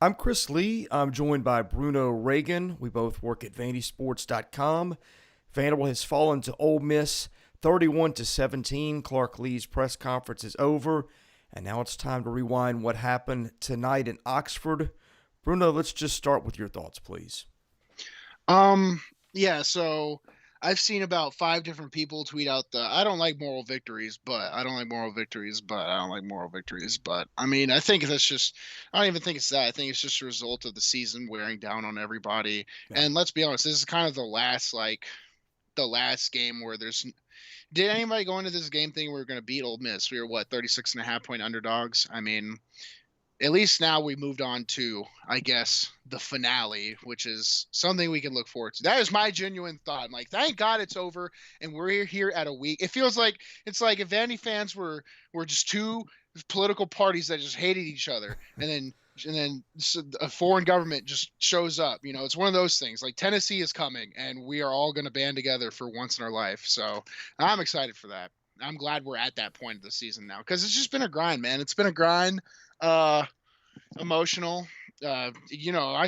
I'm Chris Lee. I'm joined by Bruno Reagan. We both work at VandySports.com. Vanderbilt has fallen to Ole Miss 31-17. Clark Lea's press conference is over, and now it's time to rewind what happened tonight in Oxford. Bruno, let's just start with your thoughts, please. Um, yeah, so I've seen about five different people tweet out I don't like moral victories, but I don't like moral victories, but I don't like moral victories. But I mean, I don't even think it's that. I think it's just a result of the season wearing down on everybody. Yeah. And let's be honest, this is kind of the last game where did anybody go into this game thinking we were going to beat Ole Miss? We were what, 36 and a half point underdogs? I mean, at least now we moved on to, I guess, the finale, which is something we can look forward to. That is my genuine thought. I'm like, thank God it's over and we're here at a week. It feels like it's like if Vandy fans were just two political parties that just hated each other, and then a foreign government just shows up. It's one of those things. Like Tennessee is coming, and we are all going to band together for once in our life. So I'm excited for that. I'm glad we're at that point of the season now because it's just been a grind, man. It's been a grind. uh Emotional. I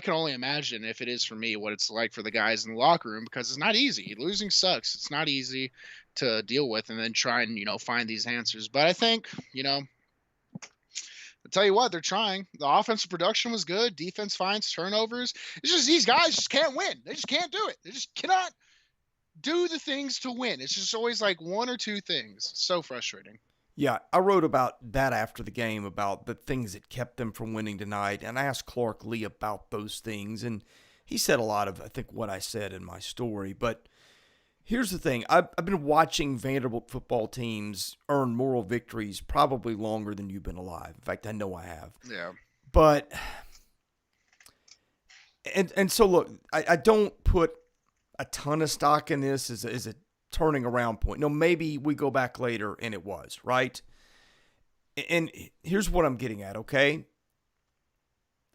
can only imagine if it is for me what it's like for the guys in the locker room because it's not easy. Losing sucks. It's not easy to deal with and then try and find these answers. But I think I tell you what, they're trying. The offensive production was good. Defense finds turnovers. It's just these guys just can't win. They just can't do it. They just cannot do the things to win. It's just always like one or two things. So frustrating. Yeah, I wrote about that after the game, about the things that kept them from winning tonight, and I asked Clark Lee about those things, and he said a lot of, I think, what I said in my story. But here's the thing. I've been watching Vanderbilt football teams earn moral victories probably longer than you've been alive. In fact, I know I have. Yeah. But, and so, look, I don't put a ton of stock in this as a turning around point. No, maybe we go back later and it was, right? And here's what I'm getting at, okay?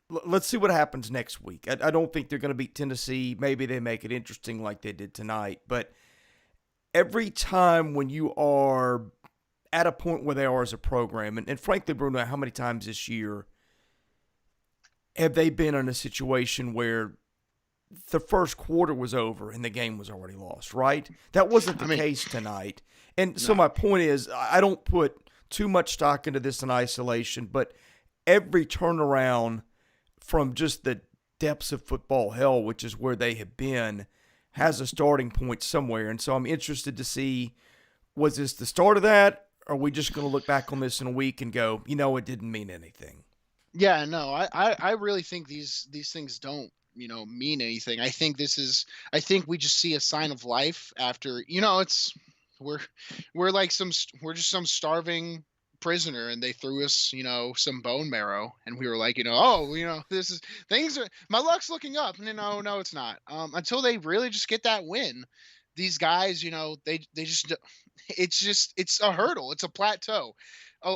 Let's see what happens next week. I don't think they're going to beat Tennessee. Maybe they make it interesting like they did tonight. But every time when you are at a point where they are as a program, and frankly, Bruno, how many times this year have they been in a situation where the first quarter was over and the game was already lost, right? That wasn't the case tonight. And so my point is, I don't put too much stock into this in isolation, but every turnaround from just the depths of football hell, which is where they have been, has a starting point somewhere. And so I'm interested to see, was this the start of that? Or are we just going to look back on this in a week and go, it didn't mean anything? Yeah, no, I really think these things don't mean anything. I think we just see a sign of life after it's we're we're just some starving prisoner and they threw us some bone marrow and we were like this is things are my luck's looking up. No, it's not. Until they really just get that win, these guys they just it's a hurdle, it's a plateau.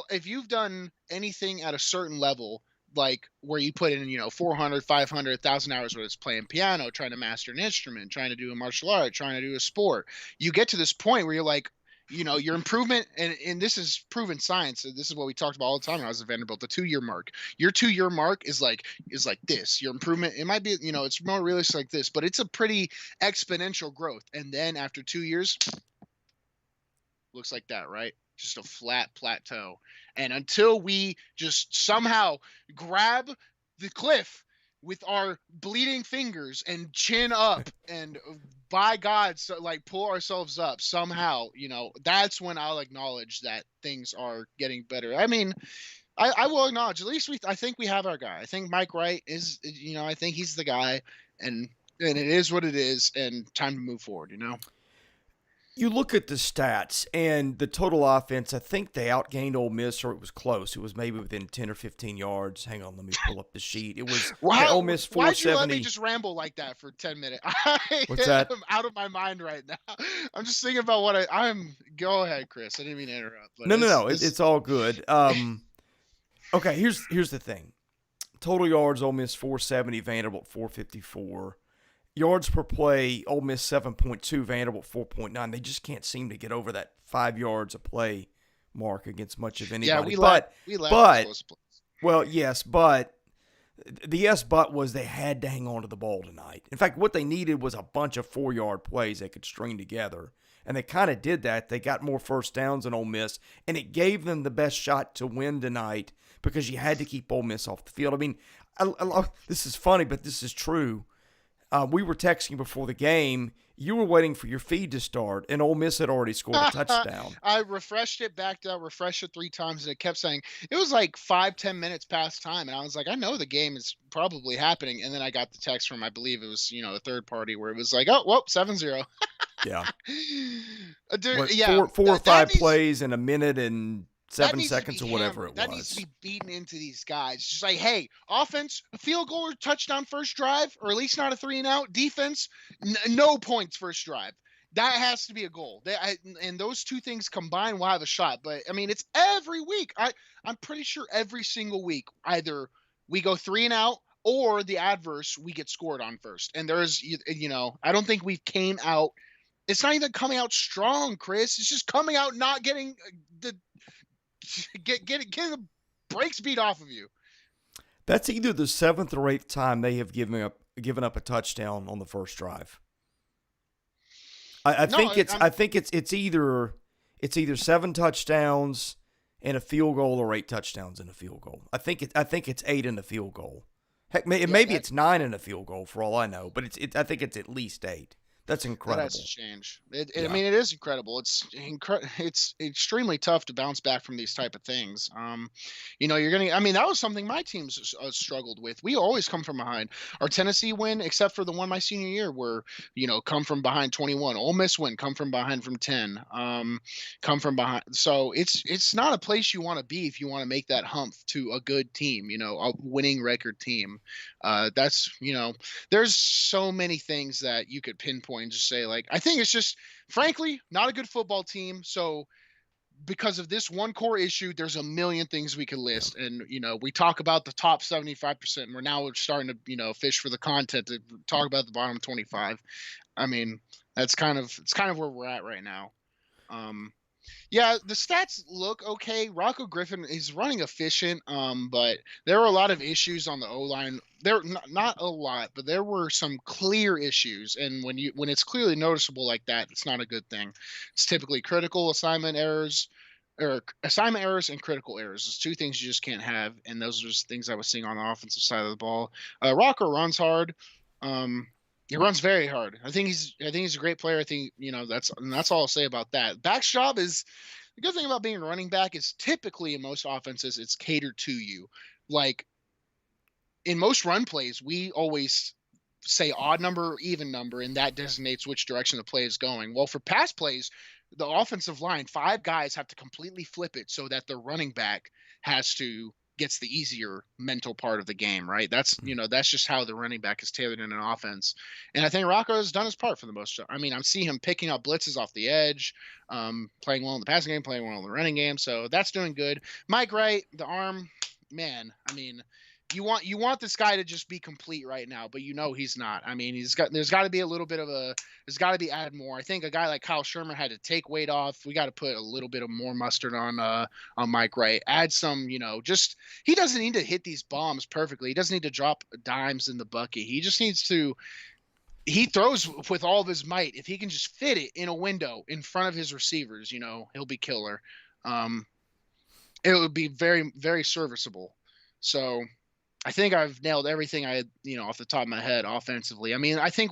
If you've done anything at a certain level, like where you put in 400 500 1,000 hours, whether it's playing piano, trying to master an instrument, trying to do a martial art, trying to do a sport, you get to this point where you're like your improvement, and this is proven science. This is what we talked about all the time when I was at Vanderbilt. The 2-year mark, your 2-year mark is like this. Your improvement, it might be it's more realistic like this, but it's a pretty exponential growth. And then after 2 years, looks like that, right? Just a flat plateau. And until we just somehow grab the cliff with our bleeding fingers and chin up and by God, so like pull ourselves up somehow, that's when I'll acknowledge that things are getting better. I mean, I will acknowledge, at least I think we have our guy. I think Mike Wright is, I think he's the guy, and it is what it is, and time to move forward. You look at the stats and the total offense, I think they outgained Ole Miss, or it was close. It was maybe within 10 or 15 yards. Hang on, let me pull up the sheet. It was Ole Miss 470. Why'd you let me just ramble like that for 10 minutes? What's that? I'm out of my mind right now. I'm just thinking about what I'm. Go ahead, Chris. I didn't mean to interrupt. But No. It's all good. Okay, here's the thing. Total yards, Ole Miss 470, Vanderbilt 454. Yards per play, Ole Miss 7.2, Vanderbilt 4.9. They just can't seem to get over that 5 yards a play mark against much of anybody. Yeah, we lack well, yes, but The yes, but was they had to hang on to the ball tonight. In fact, what they needed was a bunch of 4-yard plays they could string together. And they kind of did that. They got more first downs than Ole Miss, and it gave them the best shot to win tonight because you had to keep Ole Miss off the field. I mean, this is funny, but this is true. We were texting before the game. You were waiting for your feed to start, and Ole Miss had already scored a touchdown. I refreshed it, backed up, refreshed it 3 times, and it kept saying it was like 5-10 minutes past time, and I was like, I know the game is probably happening, and then I got the text from, I believe it was, a third party where it was like, oh, whoop, 7-0. Yeah. Dude, yeah, four or five plays in a minute and 7 seconds or whatever it was. That needs to be beaten into these guys. Just like, hey, offense, a field goal or touchdown first drive, or at least not a 3-and-out. Defense, no points first drive. That has to be a goal. And those two things combined will have a shot. But, I mean, it's every week. I'm pretty sure every single week, either we go 3-and-out or the adverse, we get scored on first. And there's, I don't think we've came out. It's not even coming out strong, Chris. It's just coming out not getting getting the brakes beat off of you. That's either the 7th or 8th time they have given up a touchdown on the first drive. I think it's either 7 touchdowns and a field goal or 8 touchdowns and a field goal. I think it's 8 and a field goal. Heck, maybe it's 9 and a field goal for all I know, but I think it's at least 8. That's incredible. That has to change. I mean, it is incredible. It's extremely tough to bounce back from these type of things. You're gonna. I mean, that was something my teams struggled with. We always come from behind. Our Tennessee win, except for the one my senior year, where come from behind 21. Ole Miss win, come from behind from 10. Come from behind. So it's not a place you want to be if you want to make that hump to a good team. A winning record team. That's there's so many things that you could pinpoint and just say, like, I think it's just, frankly, not a good football team. So because of this one core issue, there's a million things we could list. And, we talk about the top 75%, and we're starting to, fish for the content to talk about the bottom 25. I mean, it's kind of where we're at right now. Yeah, the stats look okay. Rocco Griffin is running efficient, but there were a lot of issues on the O-line. There not a lot, but there were some clear issues. And when it's clearly noticeable like that, it's not a good thing. It's typically critical assignment errors and critical errors. It's two things you just can't have, and those are just things I was seeing on the offensive side of the ball. Rocco runs hard. He runs very hard. I think he's a great player. I think, that's all I'll say about that. Back's job is, the good thing about being a running back is typically in most offenses, it's catered to you. Like in most run plays, we always say odd number or even number, and that designates which direction the play is going. Well, for pass plays, the offensive line, 5 guys have to completely flip it so that the running back gets the easier mental part of the game, right? That's just how the running back is tailored in an offense. And I think Rocco has done his part for the most part. I mean, I'm seeing him picking up blitzes off the edge, playing well in the passing game, playing well in the running game. So that's doing good. Mike Wright, the arm, man, I mean, you want this guy to just be complete right now, but he's not. I mean, there's got to be a little bit of there's got to be add more. I think a guy like Kyle Shermer had to take weight off. We got to put a little bit of more mustard on Mike Wright. Add some, just, he doesn't need to hit these bombs perfectly. He doesn't need to drop dimes in the bucket. He just needs to. He throws with all of his might. If he can just fit it in a window in front of his receivers, he'll be killer. It would be very, very serviceable. So I think I've nailed everything off the top of my head offensively. I mean, I think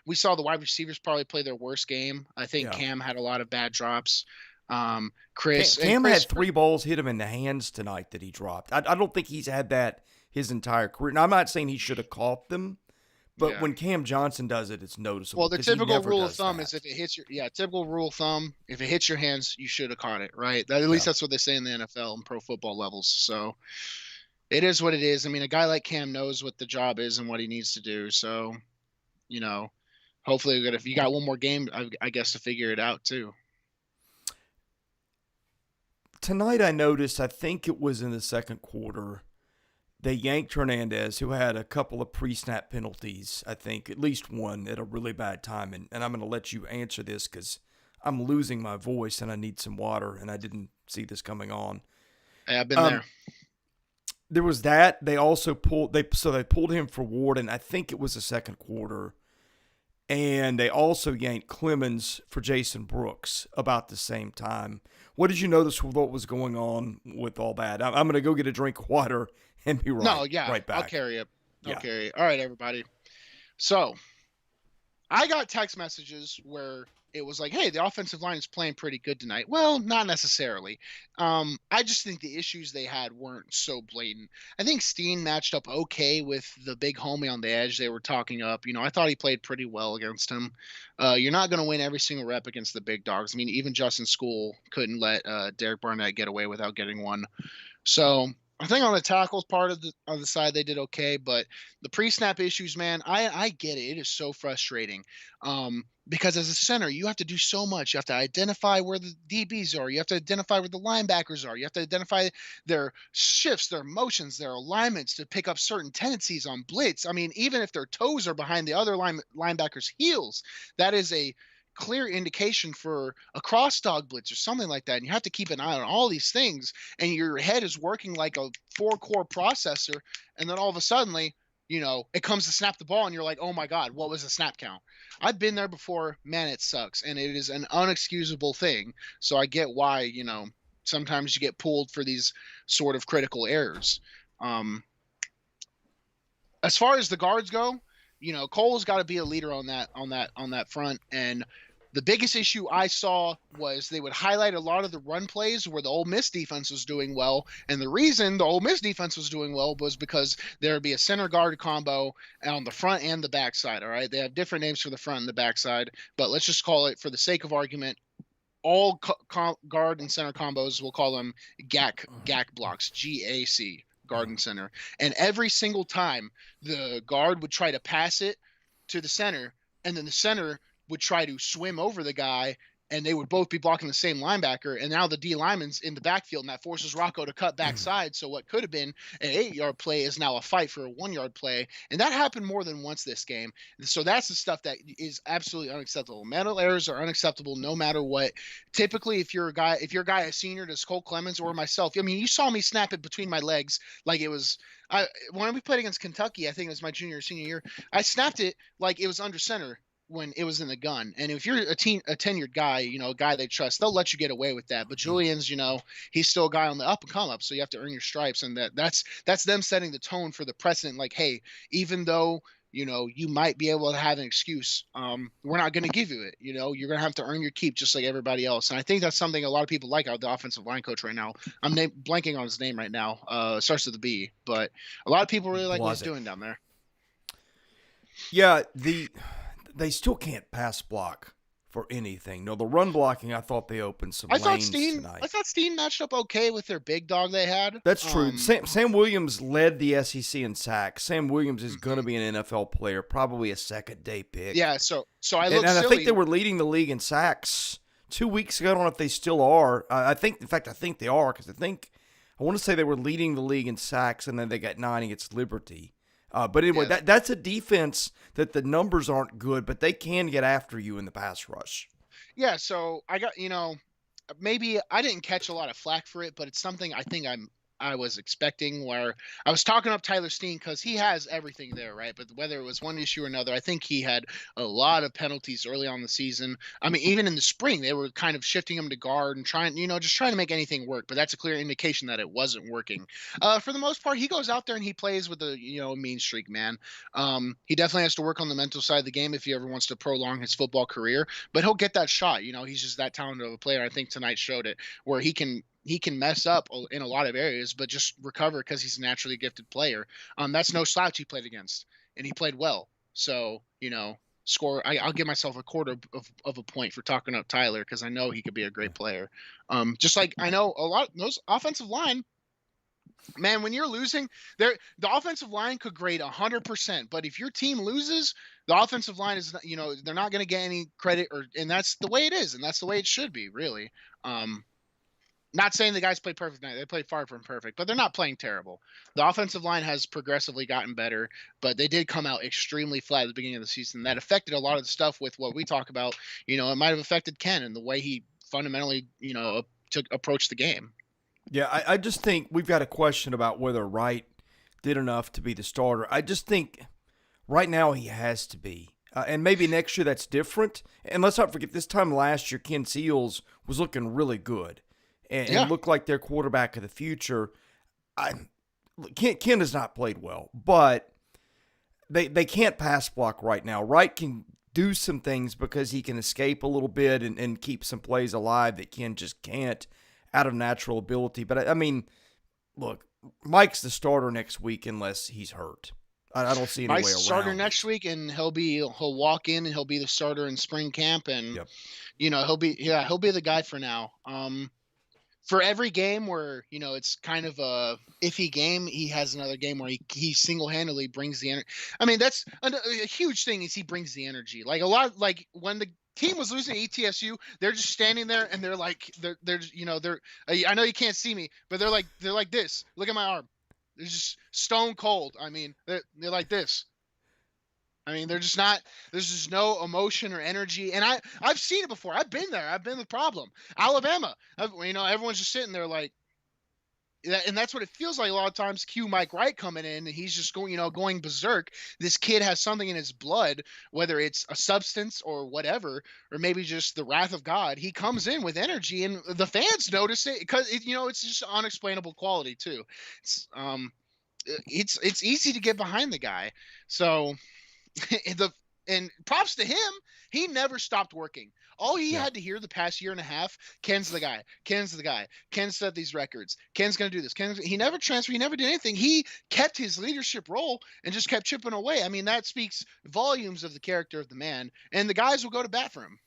we saw the wide receivers probably play their worst game. I think Cam had a lot of bad drops. Chris had 3 balls hit him in the hands tonight that he dropped. I don't think he's had that his entire career. Now, I'm not saying he should have caught them, but when Cam Johnson does it, it's noticeable. Well, the typical rule of thumb is if it hits if it hits your hands, you should have caught it, right? At least that's what they say in the NFL and pro football levels. So it is what it is. I mean, a guy like Cam knows what the job is and what he needs to do. So, hopefully if you got one more game, I guess, to figure it out too. Tonight I noticed, I think it was in the second quarter, they yanked Hernandez, who had a couple of pre-snap penalties, I think, at least one at a really bad time. And I'm going to let you answer this because I'm losing my voice and I need some water, and I didn't see this coming on. Hey, I've been there. There was that. They also pulled him for Ward, and I think it was the second quarter. And they also yanked Clemens for Jason Brooks about the same time. What did you notice with what was going on with all that? I'm going to go get a drink of water and be No, yeah, right I'll back. carry it. I'll Yeah. carry it. All right, everybody. So I got text messages where it was like, hey, the offensive line is playing pretty good tonight. Well, not necessarily. I just think the issues they had weren't so blatant. I think Steen matched up okay with the big homie on the edge they were talking up. I thought he played pretty well against him. You're not going to win every single rep against the big dogs. I mean, even Justin School couldn't let Derek Barnett get away without getting one. So I think on the tackles part of the side they did okay, but the pre-snap issues, man, I get it. It is so frustrating. Because as a center, you have to do so much. You have to identify where the DBs are. You have to identify where the linebackers are. You have to identify their shifts, their motions, their alignments to pick up certain tendencies on blitz. I mean, even if their toes are behind the other linebackers' heels, that is a clear indication for a cross dog blitz or something like that. And you have to keep an eye on all these things. And your head is working like a 4-core processor. And then all of a sudden, it comes to snap the ball and you're like, oh my God, what was the snap count? I've been there before. Man, it sucks. And it is an unexcusable thing. So I get why, sometimes you get pulled for these sort of critical errors. As far as the guards go, Cole's got to be a leader on that front. And the biggest issue I saw was they would highlight a lot of the run plays where the Ole Miss defense was doing well. And the reason the Ole Miss defense was doing well was because there would be a center guard combo on the front and the backside. All right. They have different names for the front and the backside, but let's just call it, for the sake of argument, all guard and center combos, we'll call them GAC blocks, GAC, guard and center. And every single time the guard would try to pass it to the center, and then the center would try to swim over the guy, and they would both be blocking the same linebacker. And now the D lineman's in the backfield, and that forces Rocco to cut backside. So what could have been an 8-yard play is now a fight for a 1-yard play. And that happened more than once this game. So that's the stuff that is absolutely unacceptable. Mental errors are unacceptable no matter what. Typically, if you're a guy a senior to Cole Clemens or myself, I mean, you saw me snap it between my legs like it was when we played against Kentucky, I think it was my junior or senior year, I snapped it like it was under center when it was in the gun. And if you're a tenured guy, a guy they trust, they'll let you get away with that. But Julian's, he's still a guy on the up and come up. So you have to earn your stripes. And that's them setting the tone for the precedent. Like, hey, even though, you might be able to have an excuse, we're not going to give you it. You're going to have to earn your keep just like everybody else. And I think that's something a lot of people like out of the offensive line coach right now. I'm blanking on his name right now. Starts with a B, but a lot of people really like what he's doing down there. Yeah, they still can't pass block for anything. No, the run blocking, I thought they opened some lanes tonight. I thought Steen matched up okay with their big dog they had. That's true. Sam Williams led the SEC in sacks. Sam Williams is going to be an NFL player, probably a second-day pick. Yeah, so I look and silly. I think they were leading the league in sacks 2 weeks ago. I don't know if they still are. I think they are, because I want to say they were leading the league in sacks, and then they got 9 against Liberty. But anyway, Yeah. that's a defense that the numbers aren't good, but they can get after you in the pass rush. Yeah, so I got, maybe I didn't catch a lot of flack for it, but it's something I think I was expecting, where I was talking up Tyler Steen because he has everything there, right? But whether it was one issue or another, I think he had a lot of penalties early on in the season. I mean, even in the spring, they were kind of shifting him to guard and trying to make anything work. But that's a clear indication that it wasn't working. For the most part, he goes out there and he plays with a mean streak, man. He definitely has to work on the mental side of the game if he ever wants to prolong his football career. But he'll get that shot. He's just that talented of a player. I think tonight showed it, where he can mess up in a lot of areas, but just recover because he's a naturally gifted player. That's no slouch he played against, and he played well. So, score. I'll give myself a quarter of a point for talking up Tyler, because I know he could be a great player. Just like I know a lot of those offensive line, man, when you're losing, the offensive line could grade 100%, but if your team loses, the offensive line is, they're not going to get any credit, and that's the way it is, and that's the way it should be, really. Not saying the guys played perfect tonight. They played far from perfect, but they're not playing terrible. The offensive line has progressively gotten better, but they did come out extremely flat at the beginning of the season. That affected a lot of the stuff with what we talk about. It might have affected Ken and the way he fundamentally, approached the game. Yeah, I just think we've got a question about whether Wright did enough to be the starter. I just think right now he has to be. And maybe next year that's different. And let's not forget, this time last year, Ken Seals was looking really good and Yeah. looked like their quarterback of the future. I, Ken has not played well, but they can't pass block right now. Wright can do some things because he can escape a little bit and keep some plays alive that Ken just can't out of natural ability. But I mean, look, Mike's the starter next week unless he's hurt. I don't see any My way starter around next it. week, and he'll walk in and he'll be the starter in spring camp, and Yep. he'll be the guy for now. For every game where it's kind of a iffy game, he has another game where he single-handedly brings the energy. I mean, that's a huge thing is he brings the energy. Like a lot, like when the team was losing to ETSU, they're just standing there and they're like they're I know you can't see me, but they're like this. Look at my arm. They're just stone cold. I mean, they're like this. I mean, they're just not. There's just no emotion or energy, and I've seen it before. I've been there. I've been the problem. Alabama, everyone's just sitting there like, and that's what it feels like a lot of times. Cue Mike Wright coming in, and he's just going berserk. This kid has something in his blood, whether it's a substance or whatever, or maybe just the wrath of God. He comes in with energy, and the fans notice it because it's just unexplainable quality too. It's it's easy to get behind the guy, so. the and props to him, he never stopped working. All he Yeah. had to hear the past year and a half, Ken's the guy. Ken's the guy. Ken set these records. Ken's gonna do this. He never transferred. He never did anything. He kept his leadership role and just kept chipping away. I mean, that speaks volumes of the character of the man. And the guys will go to bat for him.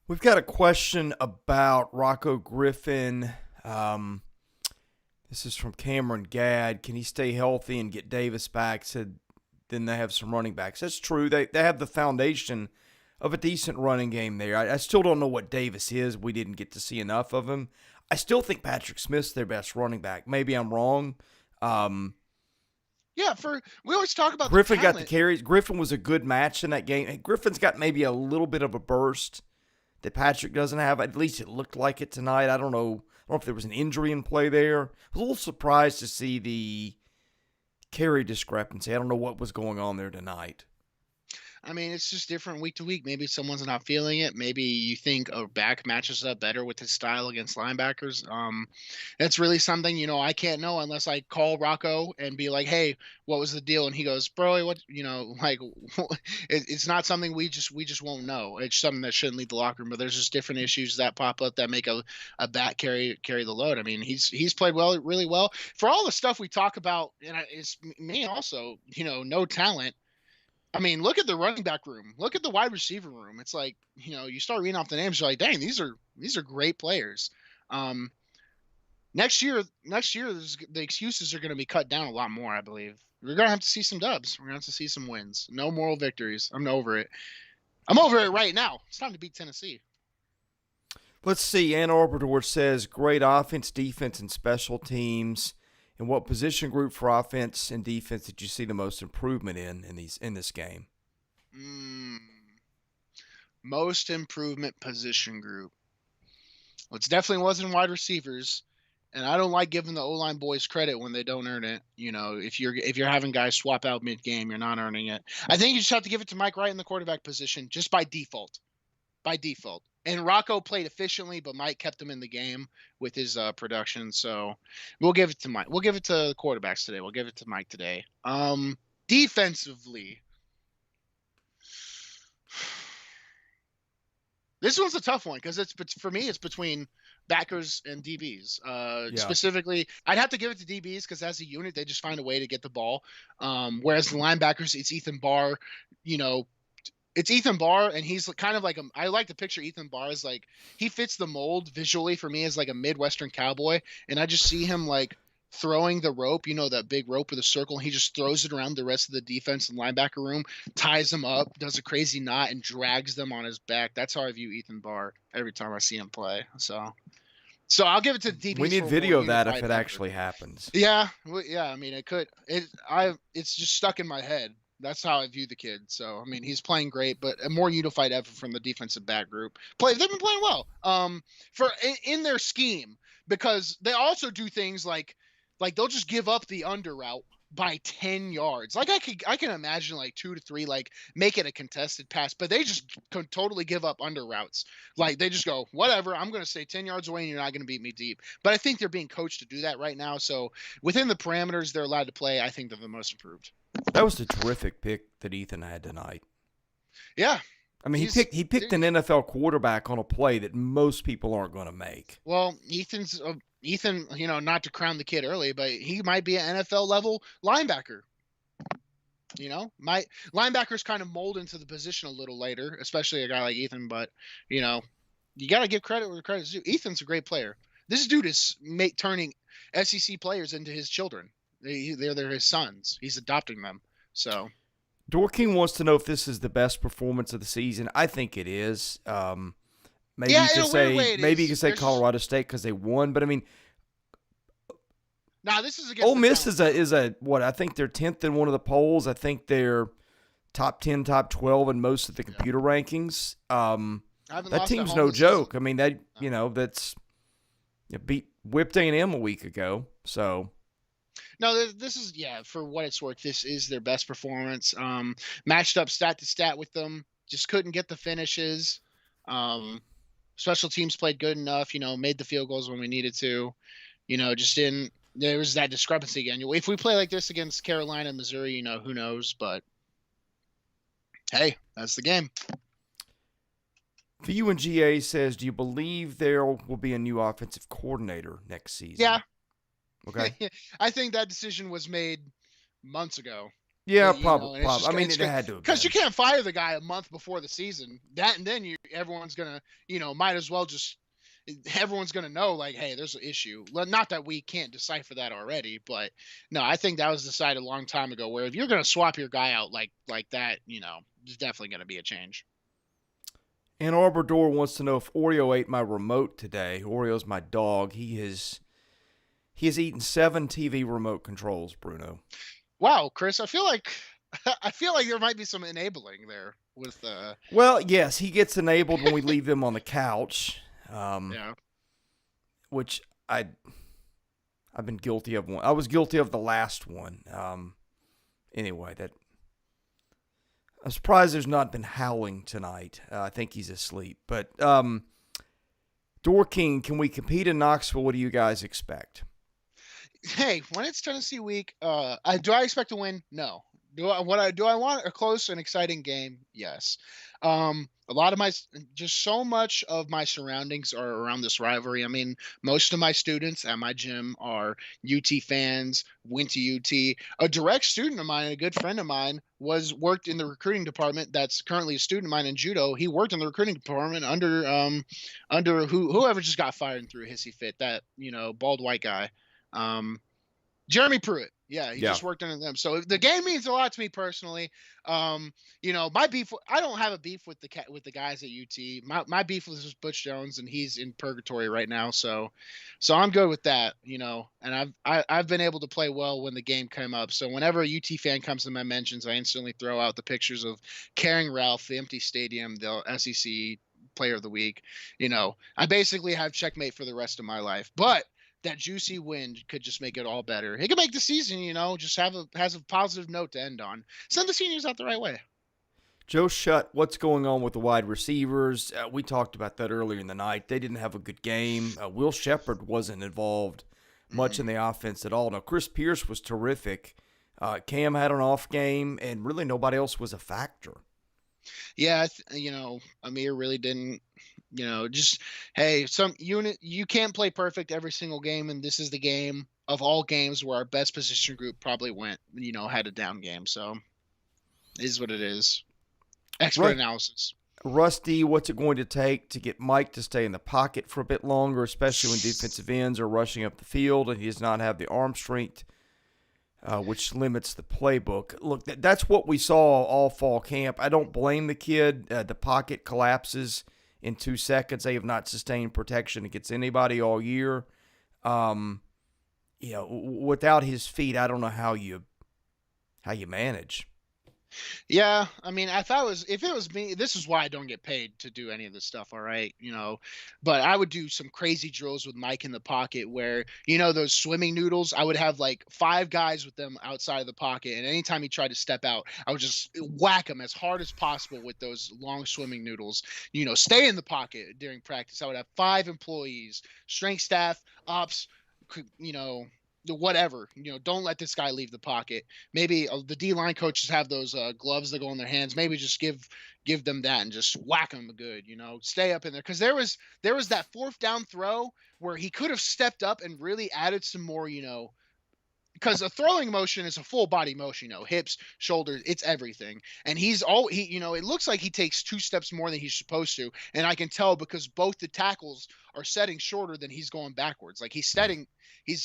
We've got a question about Rocco Griffin. This is from Cameron Gadd. Can he stay healthy and get Davis back? Said then they have some running backs. That's true. They have the foundation of a decent running game there. I still don't know what Davis is. We didn't get to see enough of him. I still think Patrick Smith's their best running back. Maybe I'm wrong. Yeah, we always talk about the Griffin got the talent. carries. Griffin was a good match in that game. Griffin's got maybe a little bit of a burst that Patrick doesn't have. At least it looked like it tonight. I don't know if there was an injury in play there. I was a little surprised to see the carry discrepancy. I don't know what was going on there tonight. I mean, it's just different week to week. Maybe someone's not feeling it. Maybe you think a back matches up better with his style against linebackers. That's really something, I can't know unless I call Rocco and be like, "Hey, what was the deal?" And he goes, "Bro, what, like it's not something we just won't know. It's something that shouldn't leave the locker room, but there's just different issues that pop up that make a back carry the load. I mean, he's played well, really well. For all the stuff we talk about, and it's me also, no talent. I mean, look at the running back room. Look at the wide receiver room. It's like, you start reading off the names, you're like, dang, these are great players. Um, next year, the excuses are going to be cut down a lot more. I believe we're going to have to see some dubs. We're going to have to see some wins. No moral victories. I'm over it. I'm over it right now. It's time to beat Tennessee. Let's see. Ann Arbor says great offense, defense, and special teams. And what position group for offense and defense did you see the most improvement in this game? Mm, most improvement position group. Well, it definitely wasn't wide receivers. And I don't like giving the O-line boys credit when they don't earn it. If you're having guys swap out mid-game, you're not earning it. I think you just have to give it to Mike Wright in the quarterback position, just by default. By default. And Rocco played efficiently, but Mike kept him in the game with his production. So we'll give it to Mike. We'll give it to the quarterbacks today. We'll give it to Mike today. Defensively, this one's a tough one because for me it's between backers and DBs. Yeah. Specifically, I'd have to give it to DBs because as a unit they just find a way to get the ball. Whereas the linebackers, it's Ethan Barr. It's Ethan Barr, and he's kind of like I like to picture Ethan Barr as like he fits the mold visually for me as like a Midwestern cowboy, and I just see him like throwing the rope, that big rope with a circle, and he just throws it around the rest of the defense and linebacker room, ties them up, does a crazy knot, and drags them on his back. That's how I view Ethan Barr every time I see him play. So I'll give it to the DBs. We need for a video more of that if unified it effort. actually happens. Yeah, I mean, it could. It's just stuck in my head. That's how I view the kid. So I mean, he's playing great, but a more unified effort from the defensive back group. They've been playing well. In their scheme, because they also do things like they'll just give up the under route by 10 yards. Like I can imagine like 2 to 3 like make it a contested pass, but they just could totally give up under routes. Like they just go, whatever, I'm going to stay 10 yards away and you're not going to beat me deep. But I think they're being coached to do that right now. So within the parameters they're allowed to play, I think they're the most improved. That was a terrific pick that Ethan had tonight. Yeah. I mean, he picked an NFL quarterback on a play that most people aren't going to make. Well, Ethan, not to crown the kid early, but he might be an NFL level linebacker. My linebackers kind of mold into the position a little later, especially a guy like Ethan. But you got to give credit where credit's due. Ethan's a great player. This dude is turning SEC players into his children. They're his sons. He's adopting them. So, Dorking wants to know if this is the best performance of the season. I think it is. Maybe yeah, you could say Colorado State because they won, but I mean, this is against Ole Miss is a what? I think they're 10th in one of the polls. I think they're top 10, top 12 in most of the computer rankings. That team's no joke. I mean that's whipped A&M a week ago. So. No, this is, for what it's worth, this is their best performance. Matched up stat to stat with them, just couldn't get the finishes. Special teams played good enough, made the field goals when we needed to, there was that discrepancy again. If we play like this against Carolina, Missouri, who knows, but hey, that's the game. VUNGA says, do you believe there will be a new offensive coordinator next season? Yeah. Okay. I think that decision was made months ago. Yeah, probably. I mean, it had to have because you can't fire the guy a month before the season. And then everyone's gonna, might as well just. Everyone's gonna know, like, hey, there's an issue. Not that we can't decipher that already, but no, I think that was decided a long time ago. Where if you're gonna swap your guy out like that, there's definitely gonna be a change. Ann Arbor Door wants to know if Oreo ate my remote today. Oreo's my dog. He has eaten 7 TV remote controls, Bruno. Wow, Chris, I feel like there might be some enabling there with Well, yes, he gets enabled when we leave them on the couch. Yeah. Which I've been guilty of one. I was guilty of the last one. Anyway, I'm surprised there's not been howling tonight. I think he's asleep. But Door King, can we compete in Knoxville? What do you guys expect? Hey, when it's Tennessee week, do I expect to win? No. Do I want a close and exciting game? Yes. A lot of so much of my surroundings are around this rivalry. I mean, most of my students at my gym are UT fans, went to UT. A direct student of mine, a good friend of mine, worked in the recruiting department. That's currently a student of mine in judo. He worked in the recruiting department under whoever just got fired and threw a hissy fit. That bald white guy. Jeremy Pruitt. Yeah, he just worked under them. So the game means a lot to me personally. My beef. I don't have a beef with the guys at UT. My beef was just Butch Jones, and he's in purgatory right now. So I'm good with that. And I've been able to play well when the game came up. So whenever a UT fan comes to my mentions, I instantly throw out the pictures of Carrying Ralph, the empty stadium, the SEC Player of the Week. I basically have checkmate for the rest of my life. But that juicy win could just make it all better. It could make the season, just has a positive note to end on. Send the seniors out the right way. Joe Shutt, what's going on with the wide receivers? We talked about that earlier in the night. They didn't have a good game. Will Shepard wasn't involved much in the offense at all. Now, Chris Pierce was terrific. Cam had an off game, and really nobody else was a factor. Yeah, Amir really didn't. Just hey, you can't play perfect every single game, and this is the game of all games where our best position group probably had a down game. So it is what it is. Expert analysis. Rusty, what's it going to take to get Mike to stay in the pocket for a bit longer, especially when defensive ends are rushing up the field and he does not have the arm strength, which limits the playbook? Look, that's what we saw all fall camp. I don't blame the kid. The pocket collapses in 2 seconds. They have not sustained protection against anybody all year. Without his feet, I don't know how you manage. Yeah, I mean, if it was me, this is why I don't get paid to do any of this stuff, all right, but I would do some crazy drills with Mike in the pocket where, those swimming noodles, I would have like 5 guys with them outside of the pocket, and anytime he tried to step out, I would just whack him as hard as possible with those long swimming noodles. Stay in the pocket during practice. I would have 5 employees, strength staff, ops, whatever. Don't let this guy leave the pocket. Maybe the D line coaches have those gloves that go on their hands. Maybe just give them that and just whack them good. Stay up in there because there was that fourth down throw where he could have stepped up and really added some more. Because a throwing motion is a full body motion, hips, shoulders, it's everything. And it looks like he takes 2 steps more than he's supposed to. And I can tell because both the tackles are setting shorter than he's going backwards. Like he's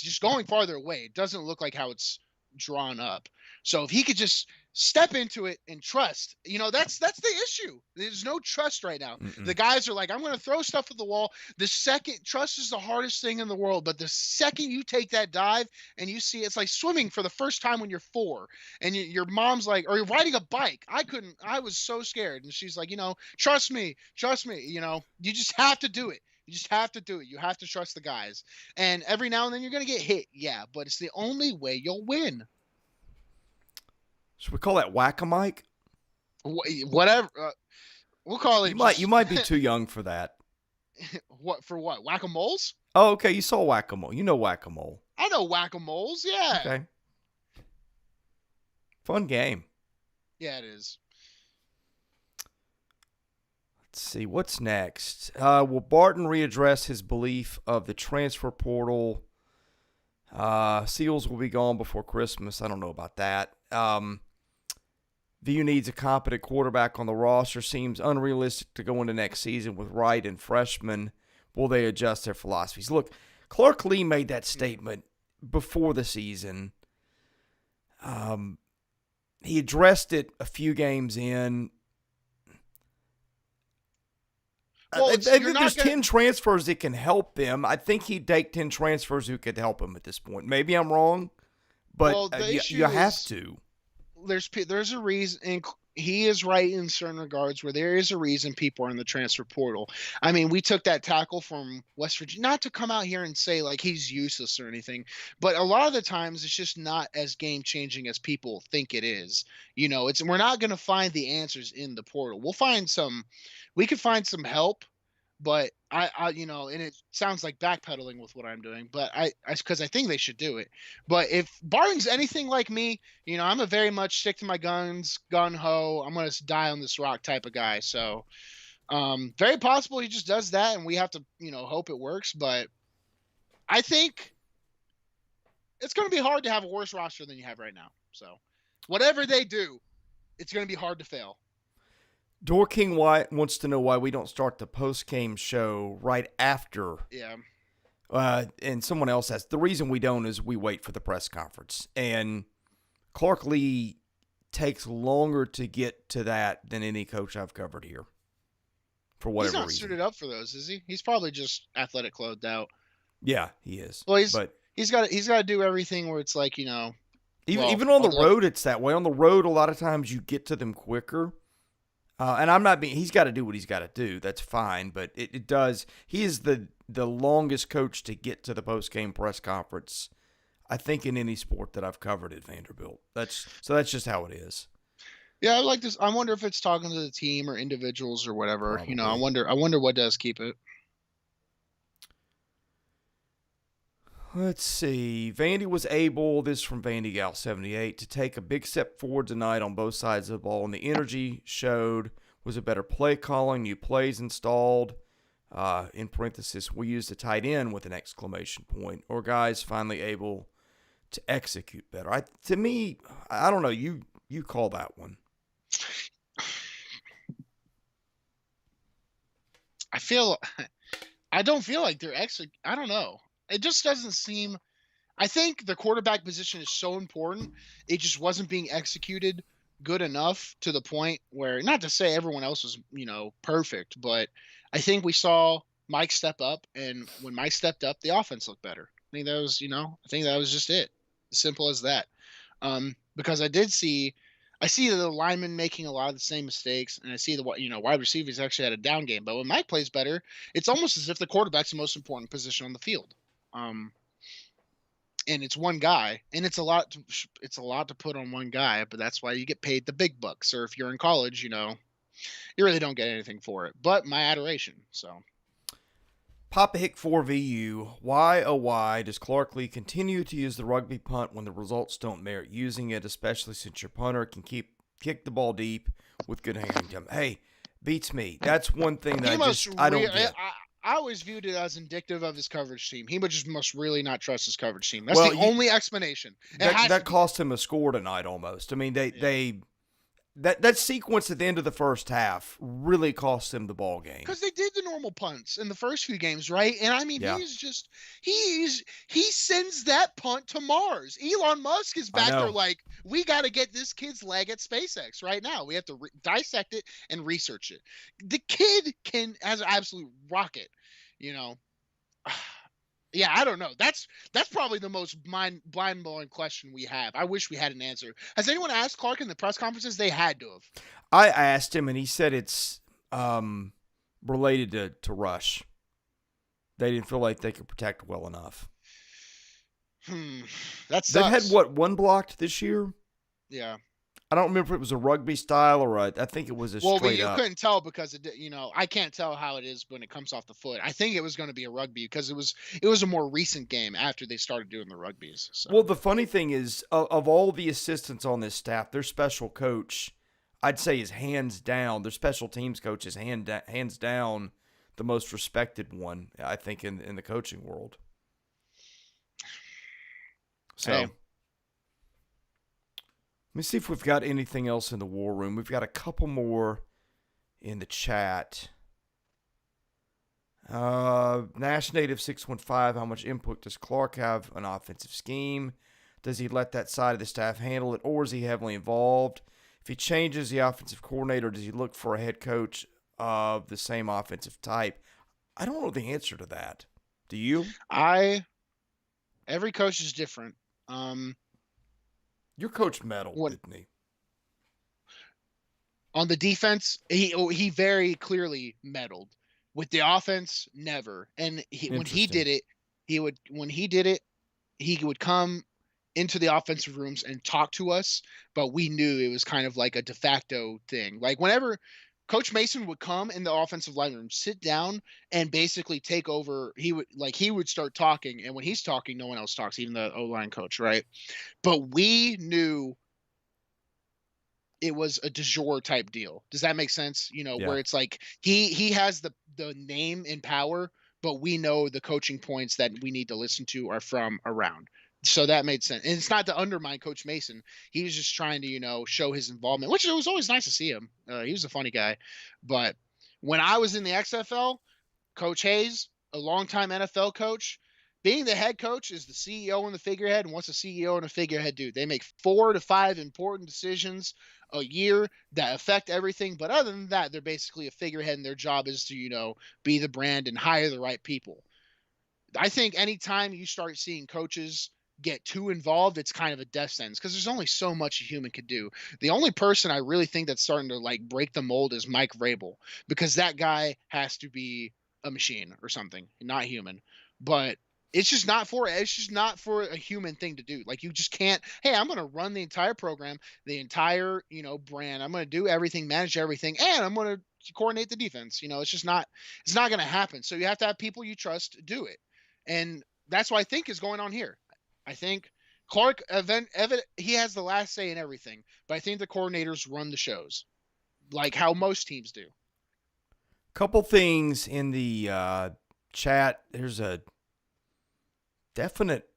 just going farther away. It doesn't look like how it's drawn up. So if he could just step into it and trust, that's the issue. There's no trust right now. Mm-mm. The guys are like, I'm going to throw stuff at the wall. The second trust is the hardest thing in the world, but the second you take that dive and you see it's like swimming for the first time when you're 4 and your mom's like, or you're riding a bike. I was so scared. And she's like, trust me, you just have to do it. You just have to do it. You have to trust the guys. And every now and then you're going to get hit. Yeah, but it's the only way you'll win. Should we call that whack-a-mike? Whatever. We'll call it. You might be too young for that. What for? What whack-a-moles? Oh, okay. You saw whack-a-mole. You know whack-a-mole. I know whack-a-moles. Yeah. Okay. Fun game. Yeah, it is. Let's see. What's next? Will Barton readdress his belief of the transfer portal? Seals will be gone before Christmas. I don't know about that. VU needs a competent quarterback on the roster. Seems unrealistic to go into next season with Wright and freshmen. Will they adjust their philosophies? Look, Clark Lee made that statement before the season. He addressed it a few games in. Well, I think there's 10 transfers that can help them. I think he'd take 10 transfers who could help him at this point. Maybe I'm wrong, but you have to. There's a reason, and he is right in certain regards where there is a reason people are in the transfer portal. I mean, we took that tackle from West Virginia, not to come out here and say like he's useless or anything, but a lot of the times it's just not as game changing as people think it is. We're not going to find the answers in the portal. We could find some help, but and it sounds like backpedaling with what I'm doing, but because I think they should do it. But if Barton's anything like me, I'm a very much stick to my guns, gun ho. I'm going to die on this rock type of guy. So, very possible he just does that and we have to, hope it works. But I think it's going to be hard to have a worse roster than you have right now. So whatever they do, it's going to be hard to fail. Door King White wants to know why we don't start the post-game show right after. Yeah. And someone else asks, the reason we don't is we wait for the press conference. And Clark Lee takes longer to get to that than any coach I've covered here. For whatever reason. He's not suited up for those, is he? He's probably just athletic clothed out. Yeah, he is. Well, he's got to do everything where it's like, even on the road, it's that way. On the road, a lot of times you get to them quicker. And I'm not being, he's got to do what he's got to do. That's fine. But it does. He is the longest coach to get to the post-game press conference, I think, in any sport that I've covered at Vanderbilt. That's just how it is. Yeah, I like this. I wonder if it's talking to the team or individuals or whatever. Probably. I wonder what does keep it. Let's see. Vandy was able, this from Vandy Gal 78, to take a big step forward tonight on both sides of the ball, and the energy showed. Was a better play calling, new plays installed. In parenthesis, we used a tight end with an exclamation point. Or guys finally able to execute better. To me, I don't know. You call that one. I don't feel like they're I don't know. It just doesn't seem. I think the quarterback position is so important. It just wasn't being executed good enough to the point where, not to say everyone else was, perfect, but I think we saw Mike step up, and when Mike stepped up, the offense looked better. I think that was, I think that was just it. As simple as that. Because I did see I see the linemen making a lot of the same mistakes, and I see the wide receivers actually had a down game. But when Mike plays better, it's almost as if the quarterback's the most important position on the field. And it's one guy, and it's a lot to put on one guy. But that's why you get paid the big bucks. Or if you're in college, you really don't get anything for it. But my adoration. So. Papa Hick 4VU, why oh why does Clark Lee continue to use the rugby punt when the results don't merit using it, especially since your punter can kick the ball deep with good handling? Hey, beats me. That's one thing that I don't get. I always viewed it as indicative of his coverage team. He must really not trust his coverage team. That's the only explanation. That cost him a score tonight almost. I mean, That sequence at the end of the first half really cost him the ball game. Because they did the normal punts in the first few games, right? And I mean, he sends that punt to Mars. Elon Musk is back there like, we got to get this kid's leg at SpaceX right now. We have to dissect it and research it. The kid has an absolute rocket, Yeah, I don't know. That's probably the most blind-blowing question we have. I wish we had an answer. Has anyone asked Clark in the press conferences? They had to have. I asked him, and he said it's related to rush. They didn't feel like they could protect well enough. That sucks. They had, one blocked this year? Yeah. I don't remember if it was a rugby style or I think it was a straight up. Well, you couldn't tell because I can't tell how it is when it comes off the foot. I think it was going to be a rugby because it was a more recent game after they started doing the rugbies. So. Well, the funny thing is, of all the assistants on this staff, their special coach, I'd say, is hands down. Their special teams coach is hands down the most respected one, I think, in the coaching world. So. Hey. Let me see if we've got anything else in the war room. We've got a couple more in the chat. Nash Native 615, how much input does Clark have on offensive scheme? Does he let that side of the staff handle it, or is he heavily involved? If he changes the offensive coordinator, does he look for a head coach of the same offensive type? I don't know the answer to that. Do you? Every coach is different. Your coach meddled, didn't he? On the defense, he very clearly meddled. With the offense, never. And when he did it, he would come into the offensive rooms and talk to us, but we knew it was kind of like a de facto thing. Like whenever Coach Mason would come in the offensive line room, sit down, and basically take over. He would start talking, and when he's talking, no one else talks, even the O-line coach, right? But we knew it was a du jour type deal. Does that make sense? Where it's like he has the name and power, but we know the coaching points that we need to listen to are from around. So that made sense. And it's not to undermine Coach Mason. He was just trying to, show his involvement, which it was always nice to see him. He was a funny guy. But when I was in the XFL, Coach Hayes, a longtime NFL coach, being the head coach is the CEO and the figurehead. And what's a CEO and a figurehead do? They make 4 to 5 important decisions a year that affect everything. But other than that, they're basically a figurehead, and their job is to, be the brand and hire the right people. I think anytime you start seeing coaches get too involved, it's kind of a death sentence because there's only so much a human could do. The only person I really think that's starting to break the mold is Mike Vrabel, because that guy has to be a machine or something, not human. But it's just not for a human thing to do. You just can't, hey, I'm going to run the entire program, the entire, brand. I'm going to do everything, manage everything, and I'm going to coordinate the defense. It's not going to happen. So you have to have people you trust do it. And that's what I think is going on here. I think Clark, he has the last say in everything, but I think the coordinators run the shows, like how most teams do. Couple things in the chat. There's a definite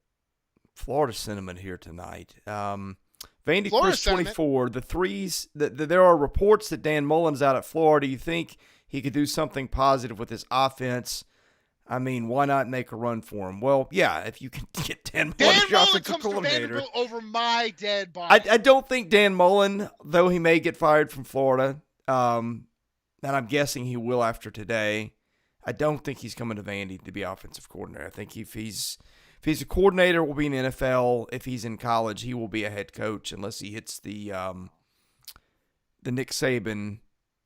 Florida sentiment here tonight. Vandy Chris 24, the threes. There are reports that Dan Mullen's out at Florida. You think he could do something positive with his offense? I mean, why not make a run for him? Well, yeah, if you can get Dan Mullen as your offensive coordinator. Vanderbilt over my dead body. I don't think Dan Mullen, though he may get fired from Florida, and I'm guessing he will after today, I don't think he's coming to Vandy to be offensive coordinator. I think if he's a coordinator, will be in the NFL. If he's in college, he will be a head coach unless he hits the the Nick Saban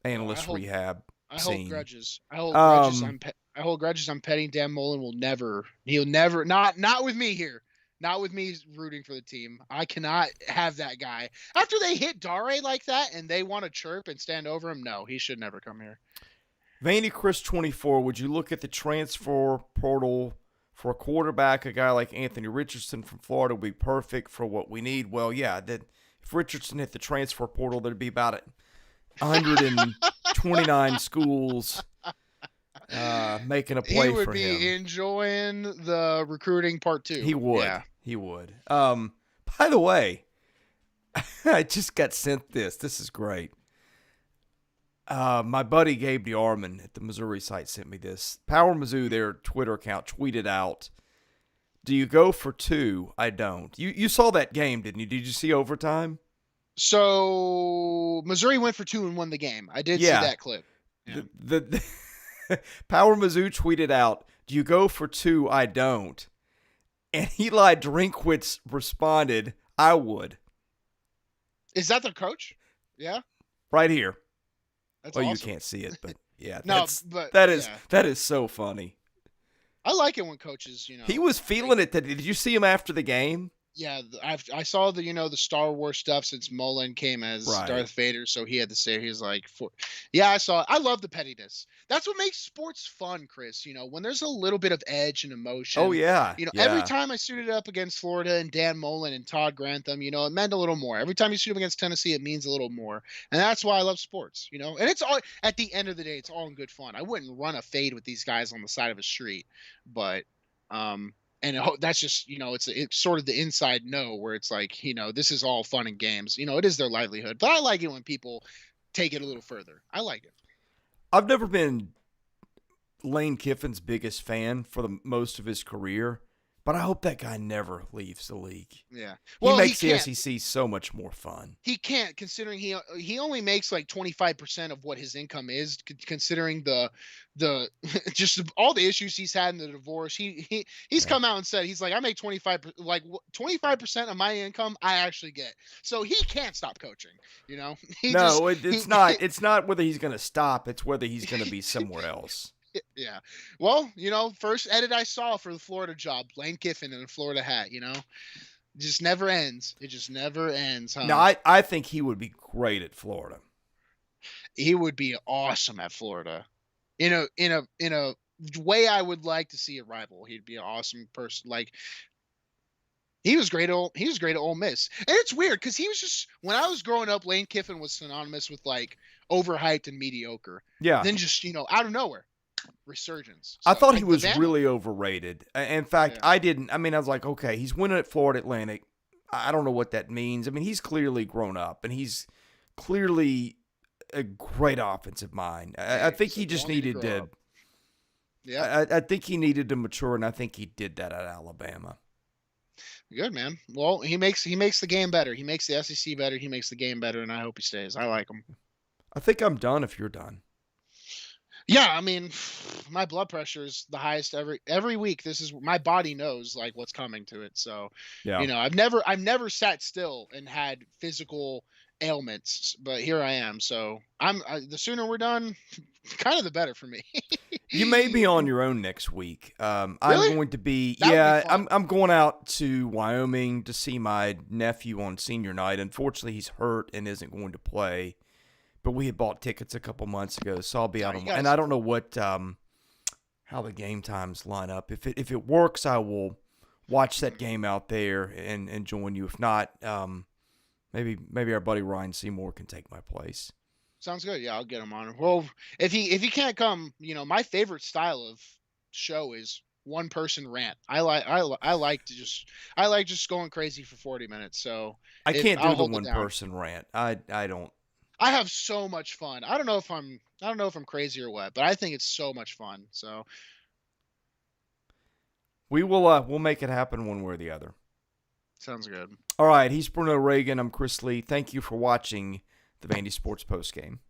analyst hold- rehab I hold scene. grudges. I hold grudges. Um, I hold grudges. I'm petting Dan Mullen. He'll never. Not with me here. Not with me rooting for the team. I cannot have that guy after they hit Dare like that and they want to chirp and stand over him. No, he should never come here. Vandy Chris 24. Would you look at the transfer portal for a quarterback? A guy like Anthony Richardson from Florida would be perfect for what we need. Well, yeah. If Richardson hit the transfer portal, there'd be about 129 schools making a play for him. He would be enjoying the recruiting part 2. He would. Yeah. He would. By the way, I just got sent this. This is great. My buddy Gabe DeArmond at the Missouri site sent me this. Power Mizzou, their Twitter account, tweeted out, "Do you go for 2? I don't." You saw that game, didn't you? Did you see overtime? So Missouri went for 2 and won the game. I did see that clip. Yeah. The Power Mizzou tweeted out, "Do you go for 2? I don't." And Eli Drinkwitz responded, "I would." Is that their coach? Yeah. Right here. That's well, awesome. you can't see it, but yeah. No, that is so funny. I like it when coaches, He was feeling it. Did you see him after the game? Yeah, I saw the Star Wars stuff since Mullen came as Darth Vader, so he had to say he's like, I saw it. I love the pettiness. That's what makes sports fun, Chris. When there's a little bit of edge and emotion. Oh yeah. Every time I suited up against Florida and Dan Mullen and Todd Grantham, it meant a little more. Every time you suit up against Tennessee, it means a little more, and that's why I love sports. And it's all at the end of the day, it's all in good fun. I wouldn't run a fade with these guys on the side of a street, but and that's just, it's sort of the inside know where it's like, this is all fun and games. It is their livelihood. But I like it when people take it a little further. I like it. I've never been Lane Kiffin's biggest fan for most of his career, but I hope that guy never leaves the league. Yeah. Well, he makes the SEC so much more fun. He can't, considering he only makes like 25% of what his income is, considering the just all the issues he's had in the divorce. He's come out and said, he's like, I make 25% of my income I actually get. So he can't stop coaching, It's not whether he's going to stop, it's whether he's going to be somewhere else. Yeah. Well, first edit I saw for the Florida job, Lane Kiffin in a Florida hat, it just never ends. It just never ends. Huh? No, I think he would be great at Florida. He would be awesome at Florida. In a way I would like to see a rival. He'd be an awesome person. Like, he was great at Ole Miss. And it's weird because he was just, when I was growing up, Lane Kiffin was synonymous with like overhyped and mediocre. Yeah. Then just, out of nowhere, resurgence. So, I thought he was really overrated. In fact, I was like, okay, he's winning at Florida Atlantic. I don't know what that means. I mean, he's clearly grown up and he's clearly a great offensive mind. I think he just needed to. Yeah. I think he needed to mature, and I think he did that at Alabama. Good, man. Well, he makes the game better. He makes the SEC better. He makes the game better, and I hope he stays. I like him. I think I'm done if you're done. Yeah, I mean, my blood pressure is the highest every week. This is, my body knows like what's coming to it. So, yeah. I've never sat still and had physical ailments, but here I am. So the sooner we're done, kind of the better for me. You may be on your own next week. Really? I'm going to be. I'm going out to Wyoming to see my nephew on senior night. Unfortunately, he's hurt and isn't going to play. But we had bought tickets a couple months ago, so I'll be out on. And I don't know what how the game times line up. If it works, I will watch that game out there and join you. If not, maybe our buddy Ryan Seymour can take my place. Sounds good. Yeah, I'll get him on. Well, if he can't come, my favorite style of show is one person rant. I like just going crazy for 40 minutes. So I can't do the one person rant. I don't. I have so much fun. I don't know if I'm crazy or what, but I think it's so much fun. So we'll make it happen one way or the other. Sounds good. All right, he's Bruno Reagan. I'm Chris Lee. Thank you for watching the Vandy Sports Postgame.